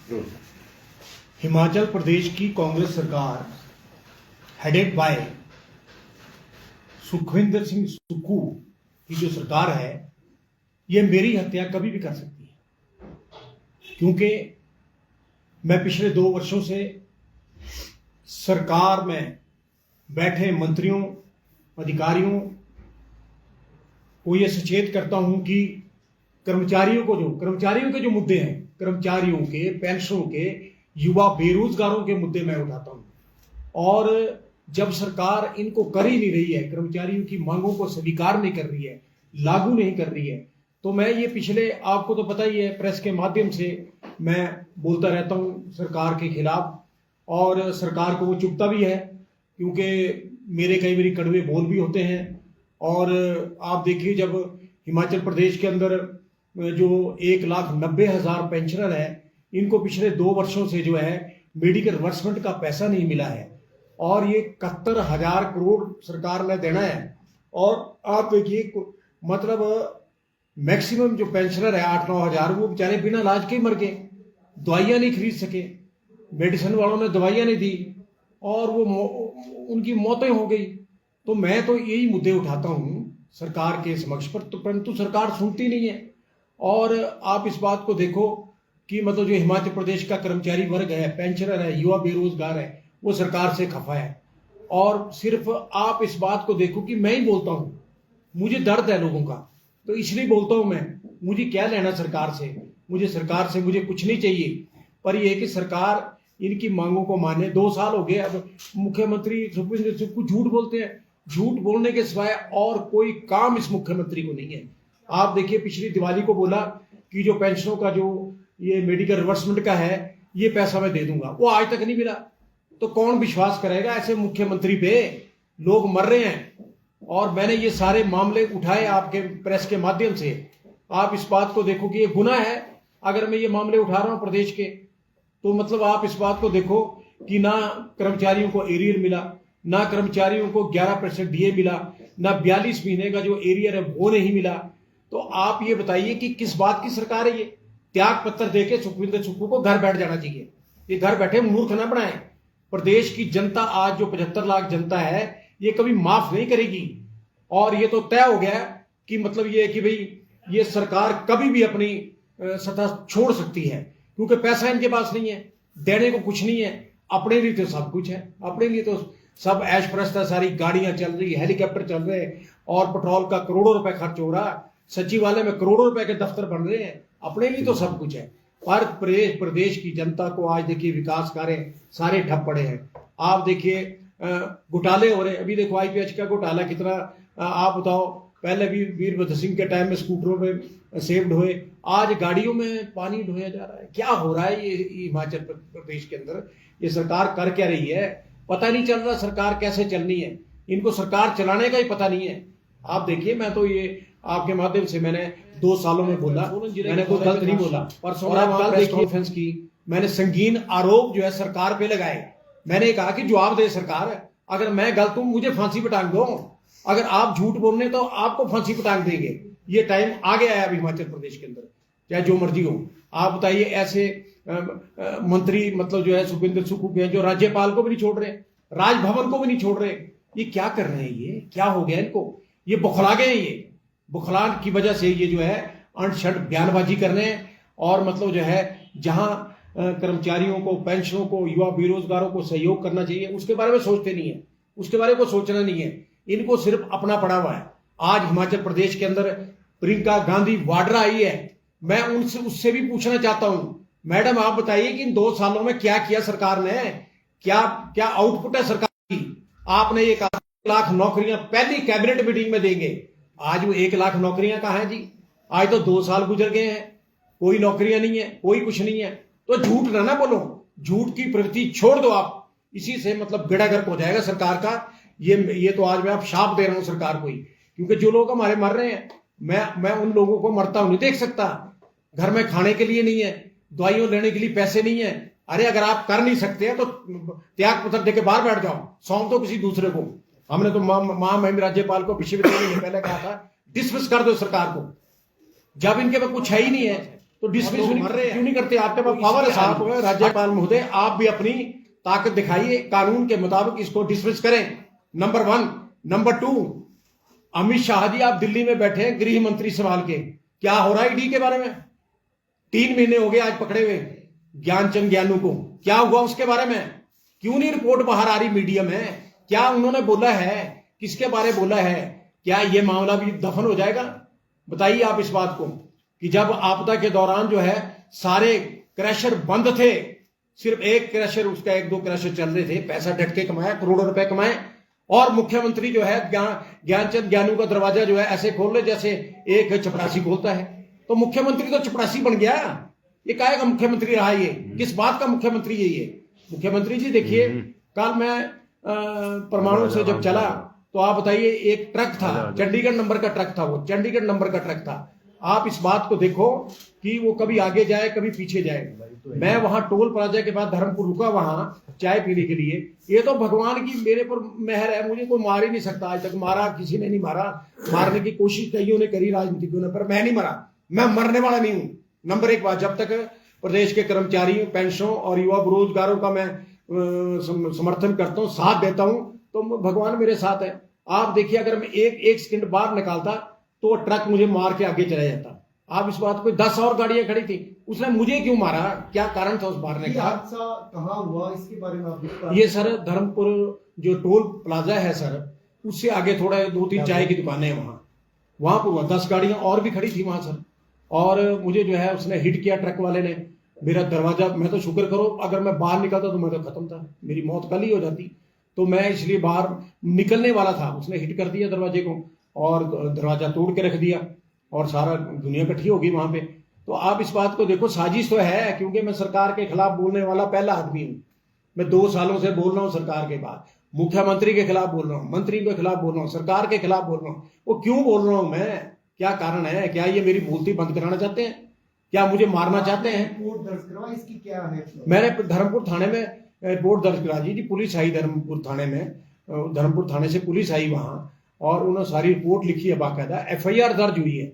हिमाचल प्रदेश की कांग्रेस सरकार headed by Sukhvinder Singh Sukhu की जो सरकार है, ये मेरी हत्या कभी भी कर सकती है, क्योंकि मैं पिछले 2 वर्षों से सरकार में बैठे मंत्रियों, अधिकारियों को ये सचेत करता हूं कि कर्मचारियों के जो मुद्दे हैं, कर्मचारियों के, पेंशनों के, युवा बेरोजगारों के मुद्दे मैं उठाता हूं। और जब सरकार इनको कर ही नहीं रही है, कर्मचारियों की मांगों को स्वीकार नहीं कर रही है, लागू नहीं कर रही है, तो मैं ये पिछले, आपको तो पता ही है, प्रेस के माध्यम से मैं बोलता रहता हूं सरकार के खिलाफ, और सरकार को वो चुभता भी है, क्योंकि मेरे कई बार कड़वे बोल भी होते हैं। और आप देखिए, जब हिमाचल प्रदेश के अंदर जो 1,90,000 पेंशनर है, इनको पिछले 2 वर्षों से जो है मेडिकल रिवर्समेंट का पैसा नहीं मिला है, और ये 71,000 करोड़ सरकार ने देना है। और आप देखिए, मतलब मैक्सिमम जो पेंशनर है 8-9 हजार, वो बेचारे बिना इलाज के ही मर गए, दवाइयां नहीं खरीद सके, मेडिसिन वालों ने दवाइयां नहीं दी, और वो उनकी मौतें हो गई। तो मैं तो यही मुद्दे उठाता हूं सरकार के समक्ष पर, तो परंतु सरकार सुनती नहीं है। और आप इस बात को देखो कि मतलब जो हिमाचल प्रदेश का कर्मचारी वर्ग है, पेंशनर है, युवा बेरोजगार है, वो सरकार से खफा है। और सिर्फ आप इस बात को देखो कि मैं ही बोलता हूं, मुझे दर्द है लोगों का, तो इसलिए बोलता हूं मैं, मुझे क्या लेना सरकार से मुझे कुछ नहीं चाहिए, पर यह कि सरकार इनकी मांगों को माने। 2 साल हो गए, अब मुख्यमंत्री सुखविंदर सिंह कुछ झूठ बोलते हैं, झूठ बोलने के सिवाय और कोई काम इस मुख्यमंत्री को नहीं है। आप देखिए, पिछली दिवाली को बोला कि जो पेंशनों का जो ये मेडिकल रिवर्समेंट का है, ये पैसा मैं दे दूंगा, वो आज तक नहीं मिला। तो कौन विश्वास करेगा ऐसे मुख्यमंत्री पे? लोग मर रहे हैं। और मैंने ये सारे मामले उठाए आपके प्रेस के माध्यम से। आप इस बात को देखो कि ये गुनाह है अगर मैं ये मामले उठा रहा हूं प्रदेश के, तो मतलब आप इस बात को देखो कि ना कर्मचारियों को एरियर मिला, ना कर्मचारियों को 11% डीए मिला, ना 42 महीने का जो एरियर है वो नहीं मिला। तो आप ये बताइए कि किस बात की सरकार है ये? त्याग पत्र देके सुखविंदर सुक्खू को घर बैठ जाना चाहिए। ये घर बैठे मूर्ख ना बनाए। प्रदेश की जनता, आज जो 75 लाख जनता है, ये कभी माफ नहीं करेगी। और ये तो तय हो गया कि मतलब ये कि भाई ये सरकार कभी भी अपनी सत्ता छोड़ सकती है, क्योंकि पैसा इनके पास नहीं है, देने को कुछ नहीं है। अपने लिए तो सब कुछ है, अपने लिए तो सब ऐश प्रस्त है, सारी गाड़ियां चल रही, हेलीकॉप्टर चल रहे, और पेट्रोल का करोड़ों रुपए खर्च हो रहा, सचिवालय में करोड़ों रुपए के दफ्तर बन रहे हैं, अपने लिए तो सब कुछ है। पर प्रदेश की जनता को आज देखिए विकास कार्य सारे ठप पड़े हैं। आप देखिए घोटाले हो रहे, अभी देखो आईपीएच का घोटाला कितना, आप बताओ, पहले भी वीरभद्र सिंह के टाइम में स्कूटरों में सेव ढोए, आज गाड़ियों में पानी ढोया जा रहा है। क्या हो रहा है ये हिमाचल प्रदेश के अंदर? ये सरकार कर क्या रही है? पता नहीं चल रहा सरकार कैसे चलनी है, इनको सरकार चलाने का ही पता नहीं है। आप देखिए, मैं तो ये आपके माध्यम से मैंने 2 सालों में बोला, मैंने कोई गलत नहीं बोला। और आप कल देखिए कॉन्फ्रेंस की, मैंने संगीन आरोप जो है सरकार पे लगाए। मैंने कहा कि जवाब दे सरकार, अगर मैं गलत हूं मुझे फांसी पे टांग दो, अगर आप झूठ बोलने तो आपको फांसी पे टांग देंगे। ये टाइम आ गया है अब हिमाचल प्रदेश के अंदर, चाहे जो मर्जी हो। आप बताइए, ऐसे मंत्री मतलब जो है सुखविंदर सुक्खू के, जो राज्यपाल को भी नहीं छोड़ रहे, राजभवन को भी नहीं छोड़ रहे, ये क्या कर रहे हैं? ये क्या हो गया इनको? ये बुखला गए हैं। ये बुखलान की वजह से ये जो है अनशट बयानबाजी कर रहे हैं। और मतलब जो है जहां कर्मचारियों को, पेंशनों को, युवा बेरोजगारों को सहयोग करना चाहिए, उसके बारे में सोचते नहीं है, उसके बारे में सोचना नहीं है। इनको सिर्फ अपना पड़ा हुआ है। आज हिमाचल प्रदेश के अंदर प्रियंका गांधी वाड्रा आई है, मैं उससे भी पूछना चाहता हूं, मैडम आप बताइए कि इन 2 सालों में क्या किया सरकार ने? क्या आउटपुट है सरकार की? आपने 1 लाख नौकरियां पहली कैबिनेट मीटिंग में देंगे, आज वो 1 लाख नौकरियां कहां है जी? आज तो 2 साल गुजर गए हैं, कोई नौकरियां नहीं है, कोई कुछ नहीं है। तो झूठ ना बोलो, झूठ की प्रवृत्ति छोड़ दो आप, इसी से मतलब बेड़ा गर्क हो जाएगा सरकार का। ये तो आज मैं आप शाप दे रहा हूं सरकार को ही, क्योंकि जो लोग हमारे मर रहे हैं, मैं उन लोगों को मरता हुआ नहीं देख सकता। घर में खाने के लिए नहीं है, दवाइयों लेने के लिए पैसे नहीं है। अरे अगर आप कर नहीं सकते हैं तो त्याग पत्र देके बाहर बैठ जाओ, सौंप दो किसी दूसरे को। हमने तो महामहिम राज्यपाल को पिछले महीने पहले कहा था, डिसमिस कर दो सरकार को, जब इनके पास कुछ है ही नहीं है। तो डिसमिस क्यों नहीं करते? आपके पास पावर है, आप राज्यपाल महोदय, आप भी अपनी ताकत दिखाइए, कानून के मुताबिक इसको डिसमिस करें, नंबर 1। नंबर 2, अमित शाह जी आप दिल्ली में बैठे हैं गृह मंत्री संभाल के, क्या हो रहा है ईडी के बारे में? 3 महीने हो गए आज पकड़े हुए ज्ञानचंद ज्ञानू को, क्या हुआ उसके बारे में? क्यों नहीं रिपोर्ट बाहर आ रही मीडिया में? क्या उन्होंने बोला है? किसके बारे बोला है? क्या यह मामला भी दफन हो जाएगा? बताइए आप इस बात को, कि जब आपदा के दौरान जो है सारे क्रैशर बंद थे, सिर्फ एक क्रैशर, उसका 1-2 क्रैशर चल रहे थे, पैसा डट के कमाया, करोड़ों रुपए कमाए, और मुख्यमंत्री जो है ज्ञानचंद ज्ञानू का दरवाजा जो है ऐसे खोल ले जैसे एक चपरासी खोलता है। तो मुख्यमंत्री तो चपरासी बन गया। ये काहे का मुख्यमंत्री रहा? ये किस बात का मुख्यमंत्री है ये? मुख्यमंत्री जी देखिए, कल मैं परमाणु से जब चला तो आप बताइए, एक ट्रक था, चंडीगढ़ नंबर का ट्रक था, वो चंडीगढ़ नंबर का ट्रक था। आप इस बात को देखो कि वो कभी आगे जाए कभी पीछे जाए। मैं वहां टोल प्लाजा के बाद धर्मपुर रुका वहां चाय पीने के लिए। ये तो भगवान की मेरे पर मेहर है, मुझे कोई मार ही नहीं सकता। आज तक मारा किसी ने नहीं मारा, मारने की कोशिश कईयों ने करी, राजनीतिकों ने, पर मैं नहीं मरा, मैं मरने वाला नहीं हूं। नंबर 1 बात, जब तक प्रदेश के कर्मचारियों, पेंशनों और युवा बेरोजगारों का मैं समर्थन करता हूँ, साथ देता हूं, तो भगवान मेरे साथ है। आप देखिए, अगर मैं एक सेकंड बाहर निकालता तो ट्रक मुझे मार के आगे चला जाता। आप इस बात को, 10 और गाड़ियां खड़ी थी, उसने मुझे क्यों मारा? क्या कारण था उस मारने का? हादसा कहाँ हुआ, इसके बारे में आप? ये सर धर्मपुर जो टोल प्लाजा है सर, उससे आगे थोड़ा 2-3 चाय की दुकानें हैं, वहां पर हुआ। 10 गाड़ियां और भी खड़ी थी वहां सर, और मुझे जो है उसने हिट किया ट्रक वाले ने मेरा दरवाजा। मैं तो शुक्र करो, अगर मैं बाहर निकलता तो मैं तो खत्म था, मेरी मौत कल ही हो जाती। तो मैं इसलिए बाहर निकलने वाला था, उसने हिट कर दिया दरवाजे को और दरवाजा तोड़ के रख दिया, और सारा दुनिया इकट्ठी होगी वहां पे। तो आप इस बात को देखो, साजिश तो है, क्योंकि मैं सरकार के खिलाफ बोलने वाला पहला आदमी हूं। मैं 2 सालों से बोल रहा हूं सरकार के बाद, मुख्यमंत्री के खिलाफ बोल रहा हूं, मंत्री के खिलाफ बोल रहा हूं, सरकार के खिलाफ बोल रहा हूं। वो क्यों बोल रहा हूं मैं? क्या कारण है? क्या ये मेरी बोलती बंद कराना चाहते हैं? क्या मुझे मारना चाहते हैं? रिपोर्ट दर्ज करवा, इसकी क्या है? मैंने धर्मपुर थाने में रिपोर्ट दर्ज करा जी। पुलिस आई धर्मपुर थाने में, धर्मपुर थाने से पुलिस आई वहां, और उन्होंने सारी रिपोर्ट लिखी है, बाकायदा FIR दर्ज हुई है।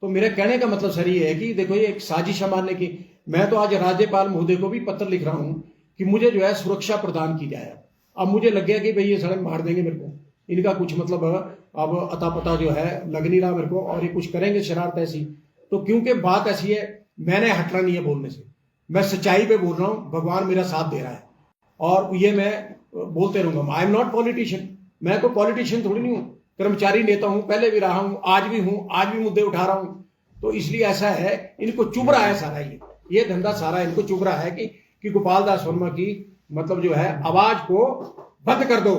तो मेरे कहने का मतलब सर ये है कि देखो, ये एक साजिश है मारने की। मैं तो आज राज्यपाल महोदय को भी पत्र लिख रहा हूं कि मुझे जो है सुरक्षा प्रदान की जाए। अब मुझे लग गया कि भाई ये सड़क मार देंगे मेरे को, इनका कुछ मतलब अब अता पता जो है लग नहीं रहा मेरे को, और ये कुछ करेंगे शरारत ऐसी। तो क्योंकि बात ऐसी है, मैंने हटना नहीं है बोलने से, मैं सच्चाई पे बोल रहा हूँ, भगवान मेरा साथ दे रहा है, और ये मैं बोलते रहूंगा। आई एम नॉट पॉलिटिशियन, मैं कोई पॉलिटिशियन थोड़ी नहीं हूँ, कर्मचारी नेता हूं, पहले भी रहा हूं, आज भी हूं, आज भी मुद्दे उठा रहा हूं। तो इसलिए ऐसा है, इनको चुभ रहा है सारा, ये धंधा सारा इनको चुभ रहा है कि गोपाल दास वर्मा की मतलब जो है आवाज को बंद कर दो।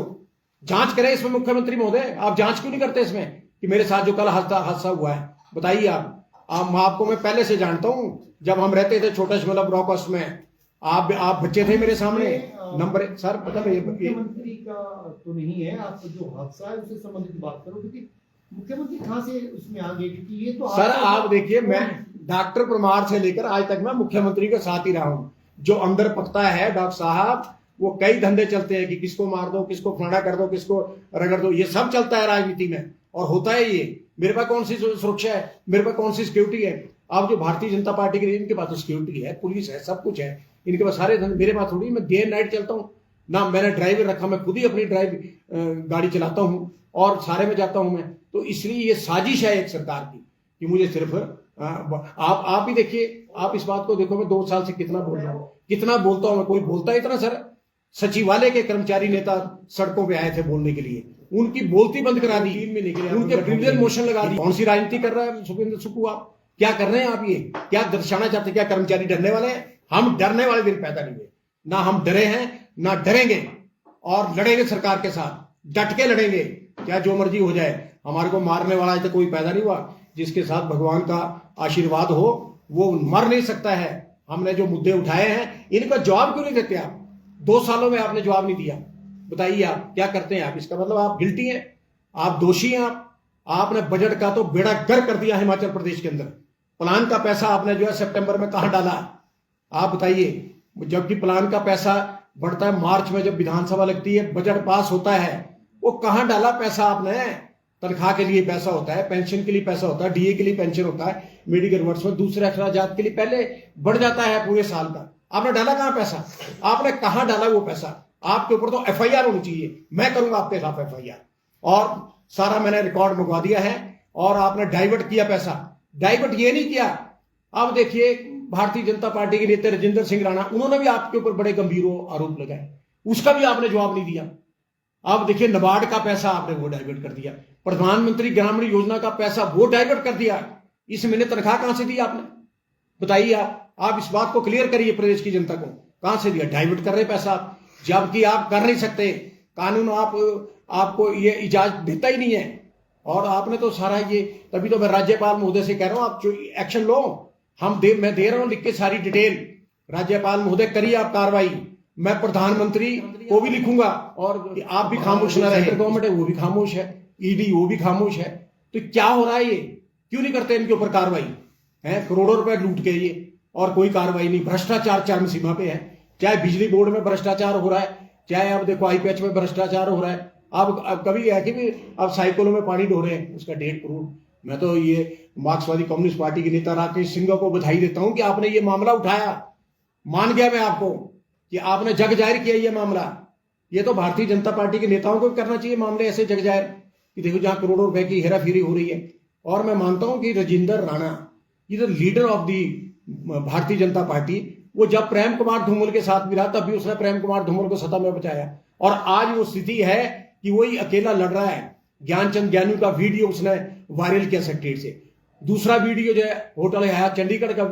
जांच करें इसमें मुख्यमंत्री महोदय, आप जांच क्यों नहीं करते इसमें कि मेरे साथ जो कल हादसा हुआ है? बताइए आपको मैं पहले से जानता हूं, जब हम रहते थे छोटा शिमला ब्लॉक हाउस में, आप बच्चे थे मेरे सामने। नंबर 1 सर, पता है मुख्यमंत्री का तो नहीं है, आप जो हादसा है उससे संबंधित बात करो, क्योंकि मुख्यमंत्री कहां से उसमें आ गए? क्योंकि ये तो सर आप देखिए, मैं डॉक्टर परमार से लेकर आज तक मैं मुख्यमंत्री के साथ ही रहा हूं। जो अंदर पकता है डॉक्टर साहब, वो कई धंधे चलते हैं कि किसको मार दो, किसको फलाना कर दो, किसको रगड़ दो, ये सब चलता है राजनीति में, और होता है ये। मेरे पास कौन सी सुरक्षा है? मेरे पास कौन सी सिक्योरिटी है? आप जो भारतीय जनता पार्टी के, इनके पास तो सिक्योरिटी है, पुलिस है, सब कुछ है इनके पास, सारे धंधे। मेरे पास थोड़ी, मैं डे नाइट चलता हूँ ना, मैंने ड्राइवर रखा, मैं खुद ही अपनी गाड़ी चलाता हूँ और सारे में जाता हूं मैं। तो इसलिए ये साजिश है एक सरकार की कि मुझे सिर्फ आप भी देखिए, आप इस बात को देखो, मैं 2 साल से कितना बोल रहा हूँ, कितना बोलता हूं मैं, कोई बोलता है इतना? सर सचिवालय के कर्मचारी नेता सड़कों पे आए थे बोलने के लिए, उनकी बोलती बंद करा दी, उनके प्रिविलेज मोशन लगा दी। कौन सी राजनीति कर रहा है सुखविंदर सुक्खू? आप क्या कर रहे हैं? आप ये क्या दर्शाना चाहते हैं? क्या कर्मचारी डरने वाले हैं? हम डरने वाले दिन पैदा नहीं हुए, ना हम डरे हैं ना डरेंगे, और लड़ेंगे सरकार के साथ, डट के लड़ेंगे, क्या जो मर्जी हो जाए। हमारे को मारने वाला आज तक कोई पैदा नहीं हुआ जिसके साथ भगवान का आशीर्वाद हो, वो मर नहीं सकता है। हमने जो मुद्दे उठाए हैं, इनका जवाब क्यों नहीं देते आप? 2 सालों में आपने जवाब नहीं दिया। बताइए आप क्या करते हैं? आप इसका मतलब आप गिल्टी हैं, आप दोषी हैं। आपने बजट का तो बेड़ा गर्क कर दिया हिमाचल प्रदेश के अंदर। प्लान का पैसा आपने जो है सितंबर में कहां डाला? आप बताइए। जबकि प्लान का पैसा बढ़ता है मार्च में, जब विधानसभा लगती है, बजट पास होता है, वो कहां डाला पैसा आपने? तनख्वाह के लिए पैसा होता है, पेंशन के लिए पैसा होता है, DA के लिए पेंशन होता है, मेडिकल वर्ष में, दूसरे अखराजात के लिए पहले बढ़ जाता है पूरे साल का। आपने डाला कहां पैसा? आपने कहां डाला वो पैसा? आपके ऊपर तो एफआईआर होनी चाहिए, मैं करूंगा आपके खिलाफ एफआईआर, और सारा मैंने रिकॉर्ड मंगवा दिया है। और आपने डाइवर्ट किया पैसा, डाइवर्ट ये नहीं किया। अब देखिए भारतीय जनता पार्टी के नेता राजेंद्र सिंह राणा, उन्होंने भी आपके ऊपर बड़े गंभीर आरोप लगाए, उसका भी आपने जवाब नहीं दिया। अब देखिए नाबार्ड का पैसा आपने वो डाइवर्ट कर दिया, प्रधानमंत्री ग्रामीण योजना का पैसा वो डाइवर्ट कर दिया। इस महीने तनख्वाह कहां से दी आपने? बताइए आप इस बात को क्लियर करिए प्रदेश की जनता को, कहां से दिया? डाइवर्ट कर रहे पैसा आप, जबकि आप कर नहीं सकते, कानून आपको ये इजाजत देता ही नहीं है। और आपने तो सारा ये, तभी तो मैं राज्यपाल महोदय से कह रहा हूं आप एक्शन लो। मैं दे रहा हूं लिख के सारी डिटेल, राज्यपाल महोदय करिए आप कार्रवाई। मैं प्रधानमंत्री को भी लिखूंगा, और आप भी खामोश ना रहे। गवर्नमेंट है वो भी खामोश है, ईडी वो भी खामोश है। तो क्या हो रहा है ये? क्यों नहीं करते इनके ऊपर कार्रवाई? है करोड़ों रुपए लूट के ये, और कोई कार्रवाई नहीं। भ्रष्टाचार चरम सीमा पे है, चाहे बिजली बोर्ड में भ्रष्टाचार हो रहा है, चाहे अब देखो आईपीएच में भ्रष्टाचार हो रहा है। अब कभी है कि भी अब साइकिलों में पानी ढो रहे हैं, उसका 1.5 करोड़। मैं तो ये मार्क्सवादी कम्युनिस्ट पार्टी के नेता राकेश सिंह को बधाई देता हूं कि आपने ये मामला उठाया। मान गया मैं आपको कि आपने जग जाहिर किया ये मामला। ये तो भारतीय जनता पार्टी के नेताओं को भी करना चाहिए मामले ऐसे जग जाहिर, कि देखो जहां करोड़ों रुपए की हेराफेरी हो रही है। और मैं मानता हूं कि राजेंद्र राणा ये the leader of the Bharatiya Janata party, वो जब प्रेम कुमार धूमल के साथ भी रहा तब भी उसने प्रेम कुमार धूमल को सत्ता में बचाया। और आज वो स्थिति है कि वही अकेला लड़ रहा है। ज्ञानचंद ज्ञानू का वीडियो उसने वायरल किया सेक्रेटरी से, दूसरा वीडियो जो है होटल हयात चंडीगढ़ का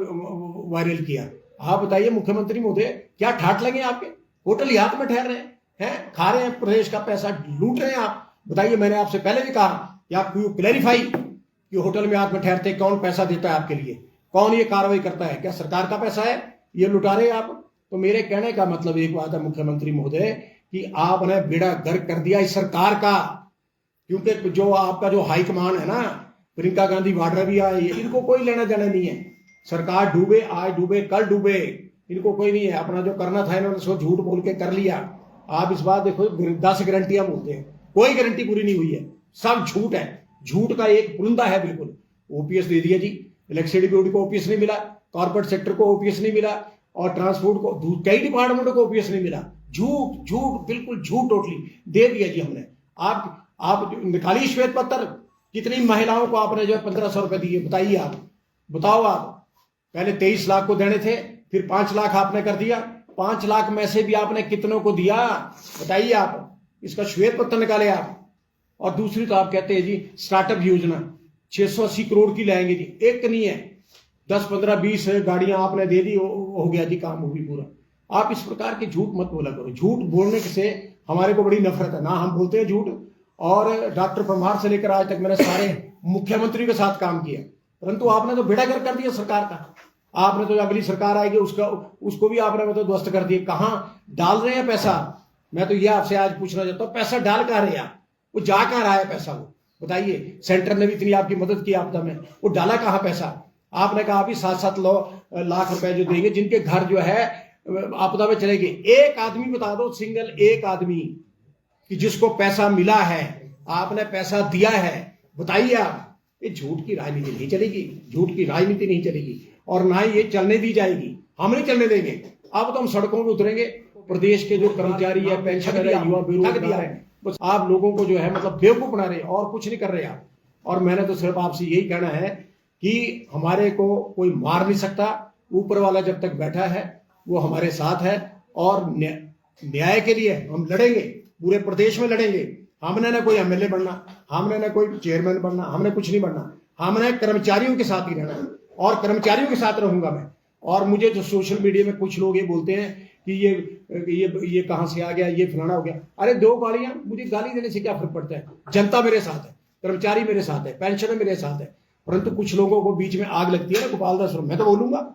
वायरल किया। आप बताइए मुख्यमंत्री महोदय, क्या ठाठ लगे आपके? होटल हयात में ठहर रहे हैं, खा रहे हैं प्रदेश का पैसा, लूट रहे हैं आप। बताइए, मैंने आपसे पहले भी कहा कि आप क्लैरिफाई कि होटल में आप में ठहरते कौन पैसा देता है आपके लिए, कौन ये कार्रवाई करता है? क्या सरकार का पैसा है? ये लुटा रहे आप। तो मेरे कहने का मतलब एक बात है मुख्यमंत्री महोदय, कि आपने बेड़ा गर्क कर दिया इस सरकार का। क्योंकि जो आपका जो हाईकमान है ना, प्रियंका गांधी वाड्रा भी आए, इनको कोई लेना देना नहीं है। सरकार डूबे, आज डूबे कल डूबे, इनको कोई नहीं है। अपना जो करना था इन्होंने सो झूठ बोल के कर लिया। आप इस बात देखो, 10 गारंटियां बोलते हैं, कोई गारंटी पूरी नहीं हुई है, सब झूठ है। झूठ का एक पुलिंदा है बिल्कुल। ओपीएस दे दिया जी, इलेक्ट्रिसिटी बोर्ड को ओपीएस नहीं मिला, कॉर्पोरेट सेक्टर को ओपीएस नहीं मिला, और ट्रांसपोर्ट को, कई डिपार्टमेंटों को ओपीएस नहीं मिला। झूठ झूठ बिल्कुल झूठ टोटली दे दिया जी हमने। आप निकालिए श्वेत पत्र, कितनी महिलाओं को आपने जो 1500 रुपए दिए? बताइए आप, बताओ आप। पहले 23 लाख को देने थे, फिर 5 लाख आपने कर दिया। 5 लाख में से भी आपने कितनों को दिया? बताइए आप, इसका श्वेत पत्र निकाले आप। और दूसरी तो आप कहते हैं जी स्टार्टअप योजना 680 करोड़ की लाएंगे जी, एक नहीं है, 10 15 20 गाड़ियां आपने दे दी, हो गया जी, काम हो गई पूरा। आप इस प्रकार के झूठ मत बोला करो। झूठ बोलने से हमारे को बड़ी नफरत है ना, हम बोलते हैं झूठ। और डॉक्टर परमार से लेकर आज तक मैंने सारे मुख्यमंत्री के साथ काम किया, परंतु आपने तो बेड़ा गर्क कर दिया सरकार का। आपने तो अगली सरकार आएगी उसको भी आपने मतलब ध्वस्त कर दिया। कहां डाल रहे हैं पैसा? मैं तो ये आपसे आज पूछना चाहता हूं, पैसा डाल कहां रहे आप? वो जा कहां रहा है पैसा? वो बताइए। सेंटर ने भी इतनी आपकी मदद की आपदा में, वो डाला कहां पैसा? आपने कहा अभी 7-7 लाख रुपए जो देंगे जिनके घर जो है आपदा में चले गए। एक आदमी बता दो, सिंगल एक आदमी कि जिसको पैसा मिला है, आपने पैसा दिया है, बताइए आप। ये झूठ की राजनीति नहीं चलेगी, झूठ की राजनीति नहीं चलेगी, और ना ही ये चलने दी जाएगी। हम नहीं चलने देंगे। अब तो हम सड़कों में उतरेंगे। प्रदेश के जो कर्मचारी है, पेंशनर है, युवा बेरोजगार है, बस आप लोगों को जो है मतलब बेवकूफ बना रहे हैं, और कुछ नहीं कर रहे आप। और मैंने तो सिर्फ आपसे यही कहना है कि हमारे को कोई मार नहीं सकता। ऊपर वाला जब तक बैठा है वो हमारे साथ है, और न्याय के लिए हम लड़ेंगे, पूरे प्रदेश में लड़ेंगे। हमने ना कोई एमएलए बनना, हमने ना कोई चेयरमैन बनना, हमने कुछ नहीं बनना। हमने कर्मचारियों के साथ ही रहना, और कर्मचारियों के साथ रहूंगा मैं। और मुझे जो सोशल मीडिया में कुछ लोग ये बोलते हैं कि ये कहां से आ गया, ये फलाना हो गया। अरे 2 गालियां, मुझे गाली देने से क्या फर्क पड़ता है? जनता मेरे साथ है, कर्मचारी मेरे साथ है, पेंशनर मेरे साथ है। परंतु कुछ लोगों को बीच में आग लगती है ना, गोपाल दास, मैं तो बोलूंगा।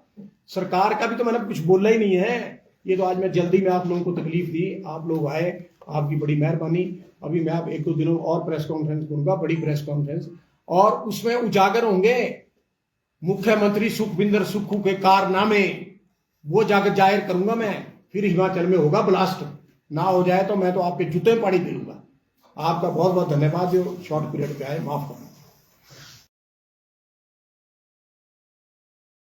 सरकार का भी तो मैंने कुछ बोला ही नहीं है। ये तो आज मैं जल्दी में आप लोगों को तकलीफ दी, आप लोग आए, आपकी बड़ी मेहरबानी। अभी मैं आप 1-2 दिनों और प्रेस कॉन्फ्रेंस करूंगा, बड़ी प्रेस कॉन्फ्रेंस, और उसमें उजागर होंगे मुख्यमंत्री सुखविंदर सुक्खू के कारनामे, वो जाकर जाहिर करूंगा मैं। फिर हिमाचल में होगा ब्लास्ट, ना हो जाए तो मैं तो आपके जूते पाड़ी दे लूंगा। आपका बहुत बहुत धन्यवाद जो शॉर्ट पीरियड पे आए, माफ करना।